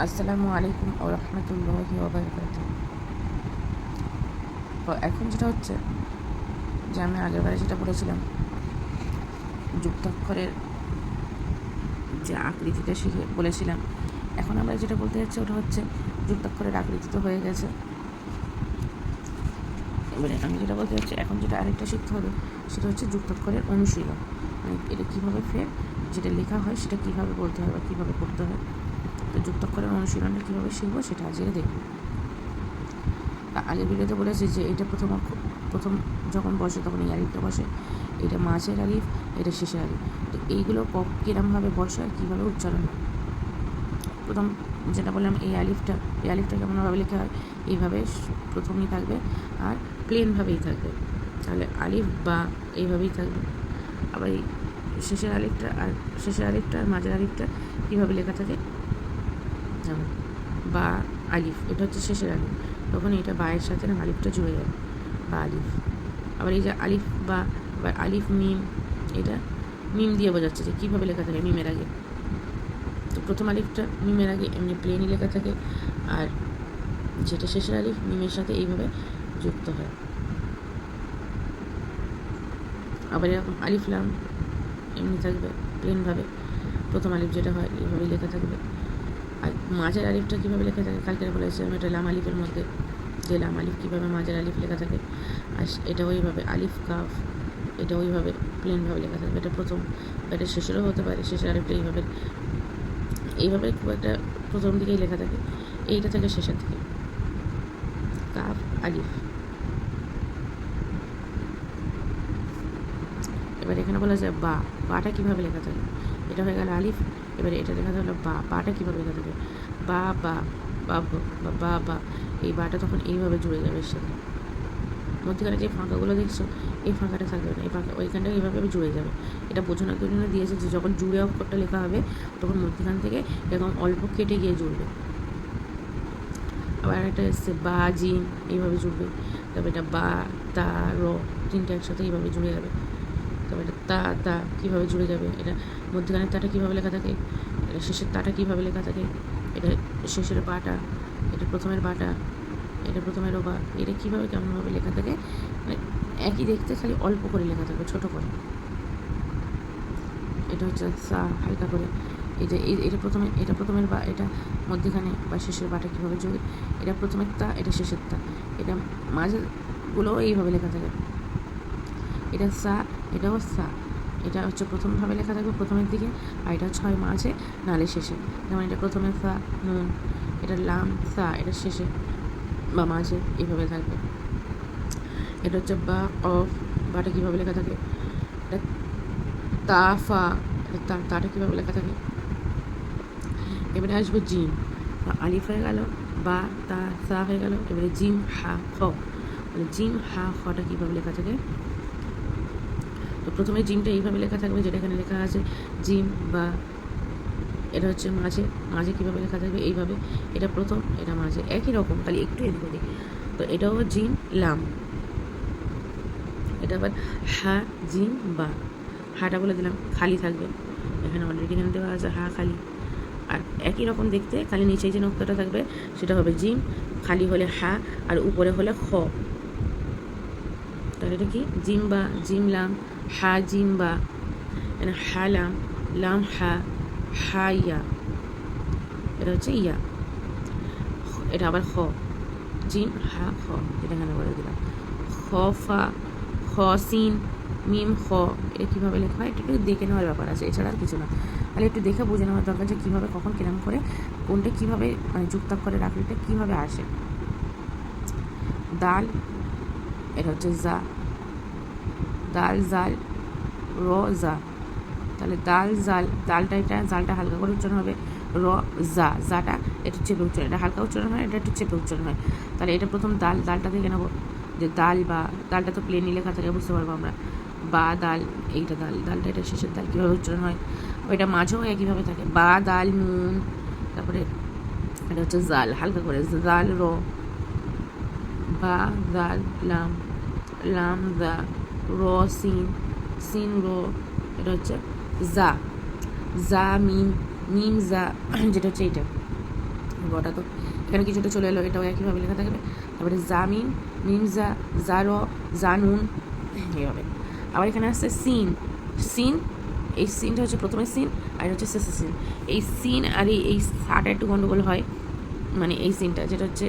আসসালামু আলাইকুম ওয়া রাহমাতুল্লাহি ওয়া বারাকাতুহু। তো এখন যেটা হচ্ছে যে আমি আগেরবারে যেটা বলেছিলাম যুক্তাক্ষরের যে আকৃতিটা শিখে বলেছিলাম, এখন আমরা যেটা বলতে যাচ্ছি ওটা হচ্ছে যুক্তাক্ষরের আকৃতি তো হয়ে গেছে। এবারে আমি যেটা বলতে যাচ্ছি এখন যেটা আরেকটা শিখতে হবে সেটা হচ্ছে যুক্তাক্ষরের অনুশীলন, মানে এটা কীভাবে ফের যেটা লেখা হয় সেটা কীভাবে বলতে হয় বা কীভাবে করতে হয়। তো যুক্তাক্ষরের অনুশীলনটা কীভাবে শিখবো সেটা আজকে দেখব। আগের ভিডিওতে বলেছি যে এটা প্রথম যখন বসে তখন এই আলিফটা বসে, এটা মাঝের আলিফ, এটা শেষের আলিফ। তো এইগুলো কীরকমভাবে বসে আর কীভাবে উচ্চারণ হয়। প্রথম যেটা বললাম এই আলিফটা কেমনভাবে লেখা হয়, এইভাবে প্রথমেই থাকবে আর প্লেনভাবেই থাকবে, তাহলে আলিফ বা এইভাবেই থাকবে। আবার এই শেষের আলিফটা আর মাঝের আলিফটা কীভাবে লেখা থাকে যেমন বা আলিফ, এটা হচ্ছে শেষের আলিফ, তখন এটা বায়ের সাথে না আলিফটা জুড়ে যাবে বা আলিফ। আবার এই যে আলিফ বা আলিফ মিম, এটা মিম দিয়ে বোঝাচ্ছে যে কীভাবে লেখা থাকে মিমের আগে। তো প্রথম আলিফটা মিমের আগে এমনি প্লেনই লেখা থাকে, আর যেটা শেষের আলিফ মিমের সাথে এইভাবে যুক্ত হয়। আবার এরকম আলিফ লাম এমনি থাকবে প্লেনভাবে, প্রথম আলিফ যেটা হয় এইভাবেই লেখা থাকবে। আর মাঝের আলিফটা কীভাবে লেখা থাকে কালকে বলেছিলাম, এটা লাম আলিফের মধ্যে যে লাম আলিফ কীভাবে মাঝের আলিফ লেখা থাকে, আর এটা ওইভাবে আলিফ কাফ, এটা ওইভাবে প্লেনভাবে লেখা থাকবে। এটা প্রথম, এটা শেষেরও হতে পারে, শেষের আলিফটা এইভাবে খুব একটা প্রথম দিকেই লেখা থাকে, এইটা থেকে শেষের দিকে কাফ আলিফ। এবার এখানে বলা যায় বাটা কীভাবে লেখা থাকে, এটা হয়ে গেল আলিফ। এবারে এটা লেখা থাকলো বাটা কীভাবে লেখা থাকে, বা এই বাটা তখন এইভাবে জুড়ে যাবে এর সাথে। মধ্যখানে যে ফাঁকাগুলো দেখছো এই ফাঁকাটা থাকবে না, এই ফাঁকা ওইখানটা এইভাবে জুড়ে যাবে। এটা বোঝানোর জন্য দিয়েছে যে যখন জুড়ে অক্ষরটা লেখা হবে তখন মধ্যখান থেকে এরকম অল্প কেটে গিয়ে জুড়বে। আবার একটা এসছে বা জিম, এইভাবে জুড়বে। তারপরে এটা বা তা র, তিনটা একসাথে এইভাবে জুড়ে যাবে। তারপরে এটা তা কীভাবে জুড়ে যাবে, এটা মধ্যখানের তাটা কীভাবে লেখা থাকে, এটা শেষের তাটা কীভাবে লেখা থাকে, এটা শেষের বাটা, এটা প্রথমের বাটা, এটা প্রথমের ওবা, এটা কীভাবে কেমনভাবে লেখা থাকে, মানে একই দেখতে, খালি অল্প করে লেখা থাকবে ছোটো করে। এটা হচ্ছে সা হালকা করে, এটা প্রথমের বা, এটা মধ্যখানে বা শেষের বাটা কীভাবে জুড়ে, এটা প্রথমের তা, এটা শেষের তা, এটা মাঝেরগুলোও এইভাবে লেখা থাকে। এটা সা, এটাও সা, এটা হচ্ছে প্রথমভাবে লেখা থাকবে প্রথমের দিকে, আর এটা হচ্ছে হয় মাঝে নালে শেষে। যেমন এটা প্রথমে সা নুন, এটা লাম সা, এটা শেষে বা মাঝে এইভাবে থাকবে। এটা হচ্ছে বা অফ, বাটা কীভাবে লেখা থাকে, এটা তা ফা, এটা তাটা কীভাবে লেখা থাকে। এবারে আসবো জিম, আলিফ হয়ে গেল, বা তা সা হয়ে গেল। এবারে জিম হা খ, জিম হা খটা কীভাবে লেখা থাকে। তো প্রথমে জিমটা এইভাবে লেখা থাকবে যেটা এখানে লেখা আছে জিম বা, এটা হচ্ছে মাঝে কীভাবে লেখা থাকবে এইভাবে, এটা প্রথম, এটা মাঝে, একই রকম খালি একটু এদিক ওদিক। তো এটাও জিম লাম। এটা আবার হা জিম বা, হাটা বলে দিলাম খালি থাকবে, এখানে অলরেডি এখানে দেওয়া আছে হা খালি। আর একই রকম দেখতে, খালি নিচেই যে নক্তাটা থাকবে সেটা হবে জিম, খালি হলে হা, আর উপরে হলে খ। তাহলে এটা কি জিম বা, জিম লাম, হা জিম বা, হা লাম, লাম হা, হা ইয়া, এটা হচ্ছে ইয়া। এটা আবার খ, জিম হা খ, এটা এখানে বলে দিলাম। খ ফা, খ সিন, মিম খ, এটা কীভাবে লেখা হয় এটা একটু দেখে নেওয়ার ব্যাপার আছে, এছাড়া আর কিছু না। তাহলে একটু দেখে বুঝে নেওয়ার দরকার যে কীভাবে কখন কিরম করে কোনটা কীভাবে, মানে যুক্তাক্ষরের আকৃতিটা কীভাবে আসে। দাল, এটা হচ্ছে জা, দাল জাল র জা, তাহলে দাল জাল, জালটা হালকা করে উচ্চারণ হবে, র জাটা একটু চেপে উচ্চারণ, এটা হালকা উচ্চারণ হয়, এটা একটু চেপে উচ্চারণ হয়। তাহলে এটা প্রথম দালটা দেখে নেবো যে দালটা তো প্লেনই লেখা থাকে, বুঝতে পারবো আমরা। বা দালটা এটা শেষের দাল কীভাবে উচ্চারণ হয়, ওইটা মাঝেও একইভাবে থাকে, বা দাল নুন। তারপরে এটা হচ্ছে জাল, হালকা করে জাল র, বা দাল লাম, লাম দা, র সিন র, এটা হচ্ছে জা মিম, মিম জা, যেটা হচ্ছে এইটা গটা তো এখানে কিছুটা চলে এলো, এটাও একইভাবে লেখা থাকবে। তারপরে জামিন, মিমজা, জারো, জানুন, এইভাবে। আবার এখানে আসছে সিন, সিন, এই সিনটা হচ্ছে প্রথমে সিন আর হচ্ছে শেষে সিন। এই সিন আর এই সাটা একটু গন্ডগোল হয়, মানে এই সিনটা যেটা হচ্ছে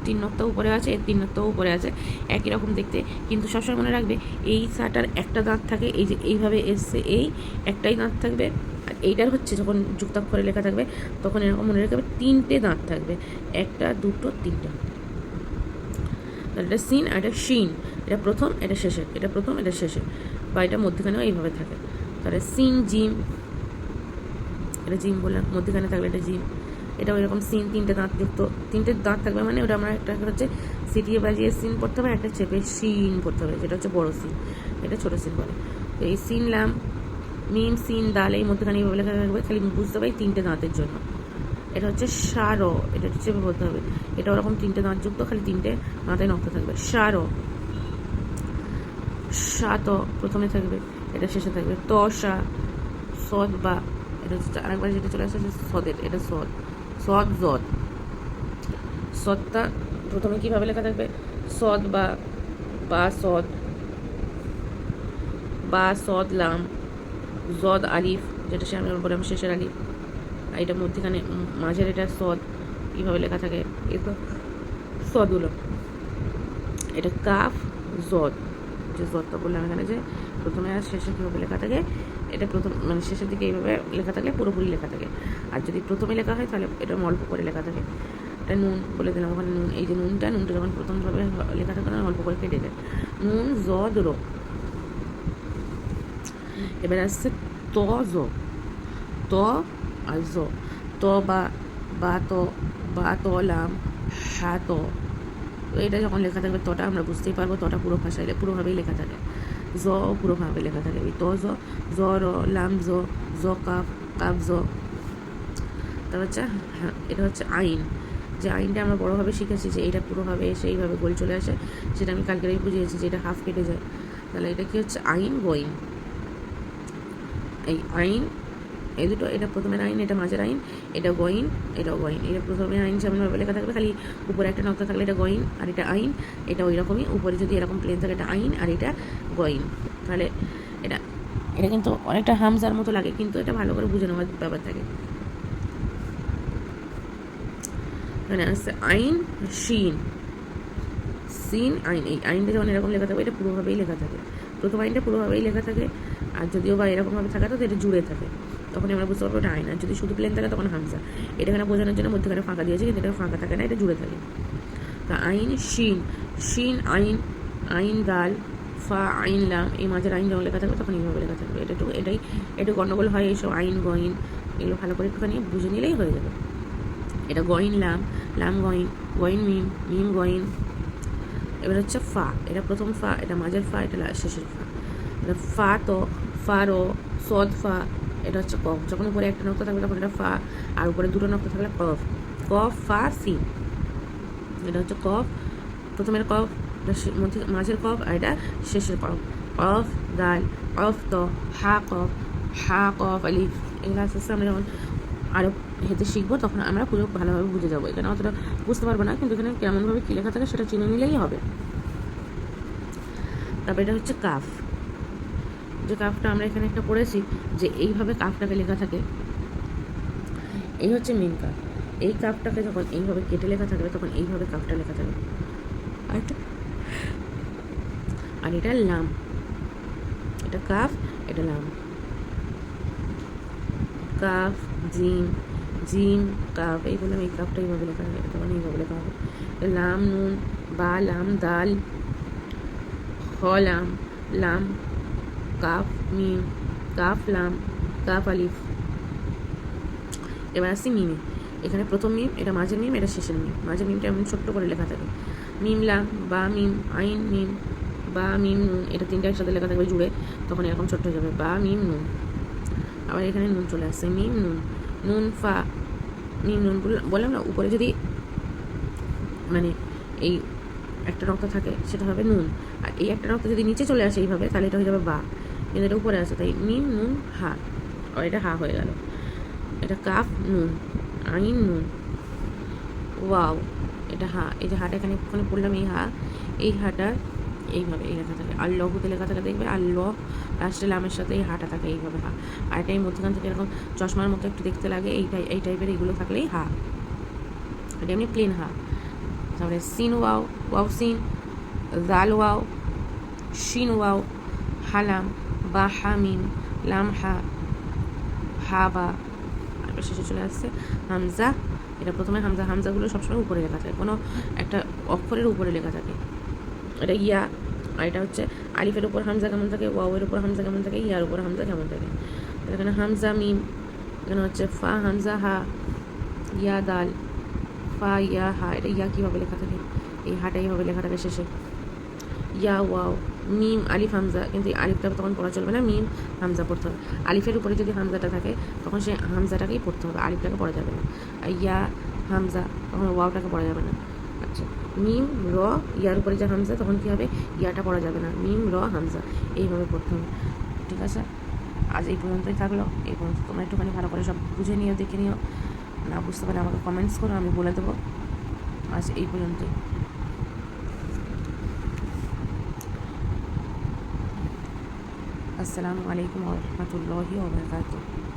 তিন নোক্তা উপরে আছে, এর 3 নোক্তা উপরে আছে, একই রকম দেখতে, কিন্তু সবসময় মনে রাখবে এই সাটার একটা দাঁত থাকে, এই যে এইভাবে এসছে, এই একটাই দাঁত থাকবে। আর এইটার হচ্ছে যখন যুক্তাক্ষরে লেখা থাকবে তখন এরকম মনে রাখবে 3টে দাঁত থাকবে, 1টা 2টো 3টা। এটা সিন আর এটা শিন, এটা প্রথম এটা শেষে, এটা প্রথম এটা শেষে, বা এটা মধ্যখানেও এইভাবে থাকে। তাহলে সিন জিম, এটা জিম বললাম, মধ্যখানে থাকলে এটা জিম। এটাও এরকম সিন 3টে দাঁত যুক্ত, 3টে দাঁত থাকবে, মানে ওটা আমরা একটা হচ্ছে সিটিয়ে বাজিয়ে সিন পড়তে হবে, একটা চেপে সিন পড়তে হবে, যেটা হচ্ছে বড় সিন, এটা ছোটো সিন বলে। তো এই সিন লাম মিম সিন দাল এই মধ্যখানে এইভাবে লেখা থাকবে, খালি বুঝতে হবে 3টে দাঁতের জন্য। এটা হচ্ছে সারো, এটা চেপে বলতে হবে, এটা ওরকম 3টে দাঁত যুক্ত, খালি 3টে দাঁতে নক্ত থাকবে। সারো, সাত প্রথমে থাকবে, এটা শেষে থাকবে। তসা, সদ বা, এটা হচ্ছে আরেকবার যেটা চলে আসছে সদের, এটা সদ, সদ জদ। সদটা প্রথমে কীভাবে লেখা থাকবে, সদ বা সদ, বা সদ লাম, জদ আলিফ, যেটা সে আমি বললাম শেষের আলিফ, আর এটা মধ্যখানে মাঝের এটা সদ, কীভাবে লেখা থাকে, এটা সদগুলো। এটা কাফ জদ, যে জদটা বললাম এখানে যে প্রথমে আর শেষে কীভাবে লেখা থাকে, এটা প্রথম মানে শেষের দিকে এইভাবে লেখা থাকলে পুরোপুরি লেখা থাকে, আর যদি প্রথমে লেখা হয় তাহলে এটা অল্প করে লেখা থাকে। এটা নুন বলে দিলাম, ওখানে নুন, এই যে নুনটা যখন প্রথমভাবে লেখা থাকে না অল্প করে কেটে যায়, নুন জদ রো। এবার আসছে ত জ, ত আর জ, ত বা তো লাম, হা তো। এটা যখন লেখা থাকবে তটা আমরা বুঝতেই পারবো, তটা পুরো ভাষায় পুরোভাবেই লেখা থাকে, জ পুরোভাবে লেখা থাকে। ওই ত জ, জ র, লাম জ কাফ, কাফ জ। তারপর হচ্ছে হ্যাঁ, এটা হচ্ছে আইন, যে আইনটা আমরা বড়োভাবে শিখেছি, যে এটা পুরোভাবে এসে এইভাবে গোল চলে আসে, সেটা আমি কালকেই বুঝিয়েছি যে এটা হাফ কেটে যায়। তাহলে এটা কি হচ্ছে আইন গইন, এই আইন এই দুটো, এটা প্রথমের আইন, এটা মাঝের আইন, এটা গইন, এটাও গইন। এটা প্রথমে আইন যেমনভাবে লেখা থাকবে, খালি উপরে একটা নক্তা থাকলে এটা গইন, আর এটা আইন, এটা ওই রকমই, উপরে যদি এরকম প্লেন থাকে এটা আইন আর এটা গইন। তাহলে এটা এটা কিন্তু অনেকটা হামজার মতো লাগে, কিন্তু এটা ভালো করে বুঝে নেওয়ার ব্যাপার থাকে। মানে আসছে আইন শিন, সিন আইন, এই আইনটা যখন এরকম লেখা থাকবে এটা পুরোভাবেই লেখা থাকে, প্রথম আইনটা পুরোভাবেই লেখা থাকে, আর যদিও বা এরকমভাবে থাকা তো এটা জুড়ে থাকে, তখন আমরা বুঝতে পারবো এটা আইন। আর যদি শুধু প্লেন থাকে তখন হামজা, এটা এখানে বোঝানোর জন্য মধ্যখানে ফাঁকা দিয়েছে, কিন্তু এটা ফাঁকা থাকে না, এটা জুড়ে থাকে। তা আইন শিন, শিন আইন, আইন দাল, ফা আইন লাম, এই মাঝের আইন যখন লেখা থাকবে তখন এইভাবে লেখা থাকবে। এটাই একটু গণ্ডগোল হয়, এইসব আইন গইন এগুলো ভালো করে একটুখানি বুঝে নিলেই হয়ে যাবে। এটা গইন লাম, লাম গইন, গইন মিম, মিম গইন। এবার হচ্ছে ফা, এটা প্রথম ফা, এটা মাঝের ফা, এটা শেষের ফা। এটা ফা তো, ফারো, সদ ফা, এটা হচ্ছে কফ, যখন উপরে একটা নক্তা থাকবে তখন এটা ফা, আর উপরে দুটো নক্তা থাকলে কফ, কফ ফা সি। এটা হচ্ছে কফ, প্রথমের কফ, মাঝের কফ, আর এটা শেষের কফ। কফ দাল, কফ তো, হা কফ আলিফ। এগুলো আস্তে আস্তে আমরা যখন আরও হেঁটে শিখবো তখন আমরা পুরো ভালোভাবে বুঝে যাবো। এখানে অতটা বুঝতে পারবো না, কিন্তু এখানে কেমনভাবে কী লেখা থাকে সেটা চিনে নিলেই হবে। তারপর এটা হচ্ছে কাফ, যে কাফটা আমরা এখানে একটা পড়েছি, যে এইভাবে কাফটাকে লেখা থাকে, এই হচ্ছে মেন কাফ। এই কাফটাকে যখন এইভাবে কেটে লেখা থাকবে তখন এইভাবে কাফটা লেখা থাকবে। আর এটা লাম, এটা কাফ, এটা লাম, কাফ জিম, জিম কাফ, এই বললাম এই কাফটা এইভাবে লেখা হবে, তখন এইভাবে লেখা হবে। লাম নুন, বা লাম দাল, হ লাম, লাম কাফ মিম, কাফ লাম, কাফ আলিফ। এবার আসছি মিমে, এখানে প্রথম মিম, এটা মাঝের মিম, এটা শেষের মিম। মাঝের মিমটা এমন ছোট্ট করে লেখা থাকে, মিম লাম, বা মিম, আইন মিম, বা মিম নুন, এটা 3টা একসাথে লেখা থাকবে জুড়ে, তখন এরকম ছোট্ট হয়ে যাবে, বা মিম নুন। আবার এখানে নুন চলে আসছে, মিম নুন, নুন ফা, মিম নুন বললাম না, উপরে যদি মানে এই একটা নক্তা থাকে সেটা হবে নুন, আর এই একটা নক্তা যদি নিচে চলে আসে এইভাবে তাহলে এটা হয়ে যাবে বা, কিন্তু এটা উপরে আসে, তাই মিম নুন হা, আর এটা হা হয়ে গেল। এটা কাফ নুন, আইন নুন, ওয়াও, এটা হা, এই যে হাটা এখানে ওখানে পড়লাম, এই হাটা এইভাবে এই লেখা থাকে। আল্লাহুতে লেখা থাকে দেখবে, আল্লাহ লাস্টে লামের সাথে এই হাটা থাকে এইভাবে হা। আর এটা এই মধ্যখান থেকে এরকম চশমার মতো একটু দেখতে লাগে, এই টাইপের এইগুলো থাকলেই হা, এটা এমনি প্লেন হা। তারপরে সিন ওয়াও, ওয়াও সিন, জাল ওয়াও, শিন ওয়াও, হালাম, বা হামিম, লাম হা, হা বা, শেষে চলে আসছে হামজা। এটা প্রথমে হামজাগুলো সবসময় উপরে লেখা থাকে, কোনো একটা অক্ষরের উপরে লেখা থাকে। এটা ইয়া, আর এটা হচ্ছে আলিফের উপর হামজা কেমন থাকে, ওয়াওয়ের উপর হামজা কেমন থাকে, ইয়ার উপর হামজা কেমন থাকে। এখানে হামজা মিম, এখানে হচ্ছে ফা হামজা হা, ইয়া দাল, ফা ইয়া হা। এটা ইয়া কীভাবে লেখা থাকে, এই হাটা এইভাবে লেখা থাকে শেষে। ইয়া ওয়াও, মিম আলিফ হামজা, কিন্তু এই আলিফটা তখন পড়া চলবে না, মিম হামজা পড়তে হবে। আলিফের উপরে যদি হামজাটা থাকে তখন সেই হামজাটাকেই পড়তে হবে, আলিফটাকে পড়া যাবে না। আর ইয়া হামজা, তখন ওয়াওটাকে পড়া যাবে না। আচ্ছা, মিম র, ইয়ার উপরে যে হামজা তখন কী হবে, ইয়াটা পড়া যাবে না, মিম র হামজা, এইভাবে পড়তে হবে। ঠিক আছে, আজ এই পর্যন্তই থাকলো। এই পর্যন্ত তোমরা একটুখানি ভালো করে সব বুঝে নিও, দেখে নিও। না বুঝতে পারলে আমাকে কমেন্টস করো, আমি বলে দেবো। আজ এই পর্যন্তই। আসসালামু আলাইকুম ওয়া রাহমাতুল্লাহি ওয়া বারাকাতুহু।